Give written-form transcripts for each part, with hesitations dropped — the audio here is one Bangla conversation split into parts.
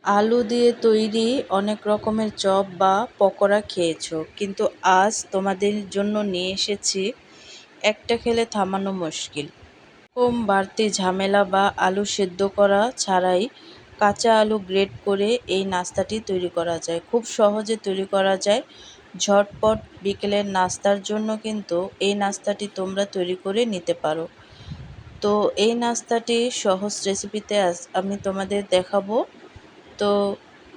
আলু দিয়ে তৈরি অনেক রকমের চপ বা পকোড়া খেয়েছো, কিন্তু আজ তোমাদের জন্য নিয়ে এসেছি একটা খেলে থামানো মুশকিল, কম বাড়তি ঝামেলা বা আলু সেদ্ধ করা ছাড়াই কাঁচা আলু গ্রেট করে এই নাস্তাটি তৈরি করা যায়। খুব সহজে তৈরি করা যায়। ঝটপট বিকেলের নাস্তার জন্য কিন্তু এই নাস্তাটি তোমরা তৈরি করে নিতে পারো। তো এই নাস্তাটি সহজ রেসিপিতে আজ আমি তোমাদের দেখাবো। তো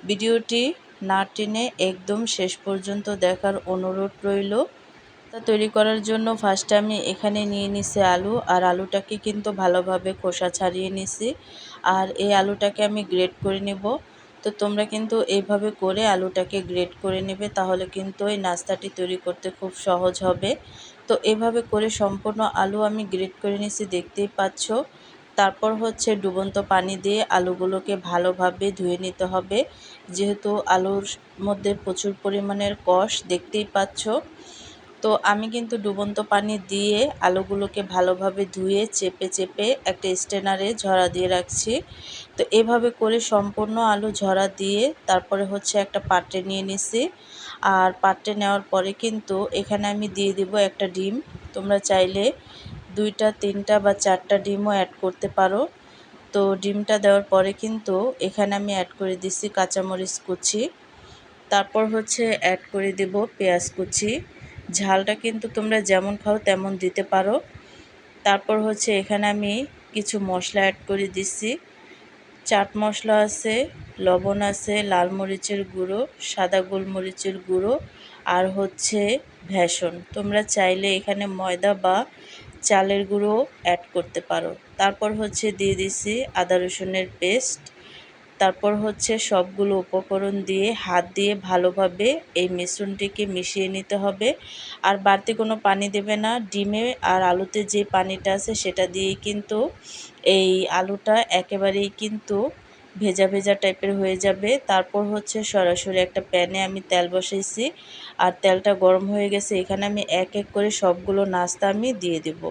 ভিডিওটি না টেনে একদম শেষ পর্যন্ত দেখার অনুরোধ রইল। তা তৈরি করার জন্য ফার্স্টে আমি এখানে নিয়ে নিছি আলু, আর আলুটাকে কিন্তু ভালোভাবে খোসা ছাড়িয়ে নিছি, আর এই আলুটাকে আমি গ্রেট করে নেব। তো তোমরা কিন্তু এইভাবে করে আলুটাকে গ্রেট করে নেবে, তাহলে কিন্তু এই নাস্তাটি তৈরি করতে খুব সহজ হবে। তো এভাবে করে সম্পূর্ণ আলু আমি গ্রেট করে নিছি, দেখতেই পাচ্ছ। তারপর হচ্ছে ডুবন্ত পানি দিয়ে আলুগুলোকে ভালোভাবে ধুয়ে নিতে হবে, যেহেতু আলুর মধ্যে প্রচুর পরিমাণের কষ, দেখতেই পাচ্ছ। তো আমি কিন্তু ডুবন্ত পানি দিয়ে আলুগুলোকে ভালোভাবে ধুয়ে চেপে চেপে একটা স্ট্রেনারে ঝরা দিয়ে রাখছি। তো এভাবে করে সম্পূর্ণ আলু ঝরা দিয়ে তারপরে হচ্ছে একটা পাত্রে নিয়ে নিছি, আর পাত্রে নেওয়ার পরে কিন্তু এখানে আমি দিয়ে দিব একটা ডিম। তোমরা চাইলে 2টা 3টা বা 4টা ডিমও অ্যাড করতে পারো। তো ডিমটা দেওয়ার পরে কিন্তু এখানে আমি অ্যাড করে দিচ্ছি কাঁচামরিচ কুচি, তারপর হচ্ছে অ্যাড করে দেব পেঁয়াজ কুচি। ঝালটা কিন্তু তোমরা যেমন খাও তেমন দিতে পারো। তারপর হচ্ছে এখানে আমি কিছু মশলা অ্যাড করে দিচ্ছি। চাট মশলা আছে, লবণ আছে, লাল মরিচের গুঁড়ো, সাদা গোলমরিচের গুঁড়ো, আর হচ্ছে ভেষন। তোমরা চাইলে এখানে ময়দা বা চালের গুঁড়ো অ্যাড করতে পারো। তারপর হচ্ছে দিয়ে দিছি আদা রসুনের পেস্ট। তারপর হচ্ছে সবগুলো উপকরণ দিয়ে হাত দিয়ে ভালোভাবে এই মিশ্রণটিকে মিশিয়ে নিতে হবে। আর বাড়তি কোনো পানি দেবে না। ডিমে আর আলুতে যে পানিটা আছে সেটা দিয়েই কিন্তু এই আলুটা একেবারেই কিন্তু ভেজা ভেজা টাইপের হয়ে যাবে। তারপর হচ্ছে সরাসরি একটা প্যানে আমি তেল বসাইছি, আর তেলটা গরম হয়ে গেছে। এখানে আমি এক এক করে সবগুলো নাস্তা আমি দিয়ে দেব।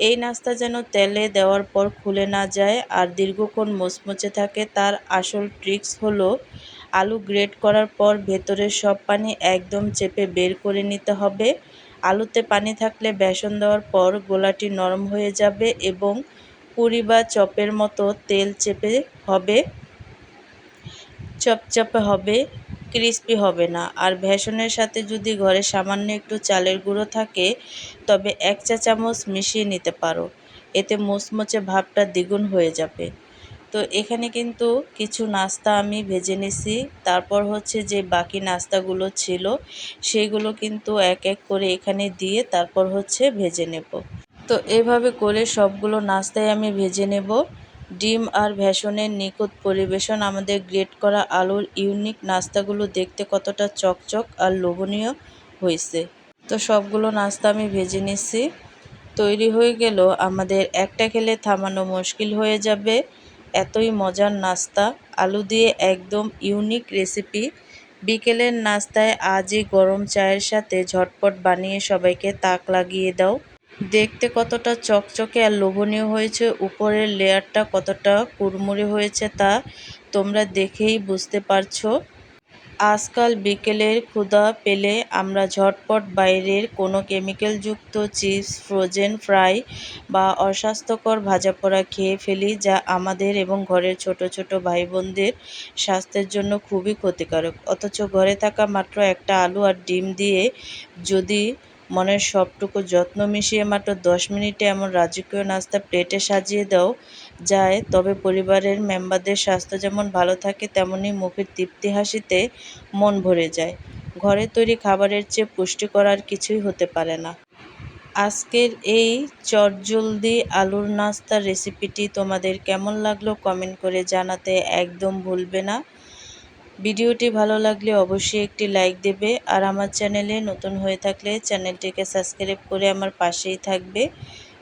এই নাস্তা যেন তেলে দেওয়ার পর খুলে না যায় আর দীর্ঘক্ষণ মুচমুচে থাকে, তার আসল ট্রিক্স হলো আলু গ্রেট করার পর ভেতরের সব পানি একদম চেপে বের করে নিতে হবে। আলুতে পানি থাকলে বেসন দেওয়ার পর গোলাটি নরম হয়ে যাবে এবং পুরি বা চপের মতো তেল চেপে হবে, চপচপে হবে, ক্রিস্পি হবে না। আর বেসনের সাথে যদি ঘরে সামান্য একটু চালের গুঁড়ো থাকে তবে 1 চা চামচ মিশিয়ে নিতে পারো, এতে মুচমুচে ভাবটা দ্বিগুণ হয়ে যাবে। তো এখানে কিন্তু কিছু নাস্তা আমি ভেজে নিছি, তারপর হচ্ছে যে বাকি নাস্তাগুলো ছিল সেইগুলো কিন্তু এক এক করে এখানে দিয়ে তারপর হচ্ছে ভেজে নেব। তো এভাবে করে সবগুলো নাস্তাই আমি ভেজে নেব। ডিম আর ভেষনের নিখুঁত পরিবেশন আমাদের গ্রেট করা আলুর ইউনিক নাস্তাগুলো দেখতে কতটা চকচক আর লোভনীয় হয়েছে। তো সবগুলো নাস্তা আমি ভেজে নিচ্ছি। তৈরি হয়ে গেল আমাদের একটা খেলে থামানো মুশকিল হয়ে যাবে এতই মজার নাস্তা, আলু দিয়ে একদম ইউনিক রেসিপি। বিকেলের নাস্তায় আজই গরম চায়ের সাথে ঝটপট বানিয়ে সবাইকে তাক লাগিয়ে দাও। দেখতে কতটা চকচকে আর লোভনীয় হয়েছে, উপরের লেয়ারটা কতটা কুড়মুড়ে হয়েছে তা তোমরা দেখেই বুঝতে পারছো। আজকাল বিকেলের ক্ষুধা পেলে আমরা ঝটপট বাইরের কোনো কেমিক্যালযুক্ত চিপস, ফ্রোজেন ফ্রাই বা অস্বাস্থ্যকর ভাজাপোড়া খেয়ে ফেলি, যা আমাদের এবং ঘরের ছোট ছোট ভাই বোনদের স্বাস্থ্যের জন্য খুবই ক্ষতিকারক। অথচ ঘরে থাকা মাত্র একটা আলু আর ডিম দিয়ে যদি মনের সবটুকু যত্ন মিশিয়ে মাত্র 10 মিনিটে এমন রাজকীয় নাস্তা প্লেটে সাজিয়ে দাও যায়, তবে পরিবারের মেম্বারদের স্বাস্থ্য যেমন ভালো থাকে তেমনি মুখের তৃপ্তি হাসিতে মন ভরে যায়। ঘরের তৈরি খাবারের চেয়ে পুষ্টিকর আর কিছুই হতে পারে না। আজকের এই চটজলদি আলুর নাস্তার রেসিপিটি তোমাদের কেমন লাগলো কমেন্ট করে জানাতে একদম ভুলবে না। ভিডিওটি ভালো লাগলে অবশ্যই একটি লাইক দেবে, আর আমার চ্যানেলে নতুন হয়ে থাকলে চ্যানেলটিকে সাবস্ক্রাইব করে আমার পাশেই থাকবে।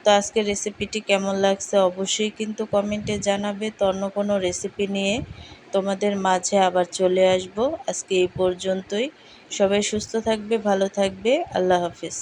তো আজকের রেসিপিটি কেমন লাগছে অবশ্যই কিন্তু কমেন্টে জানাবে। তো অন্য কোনো রেসিপি নিয়ে তোমাদের মাঝে আবার চলে আসব। আজকে এই পর্যন্তই। সবাই সুস্থ থাকবে, ভালো থাকবে। আল্লাহ হাফেজ।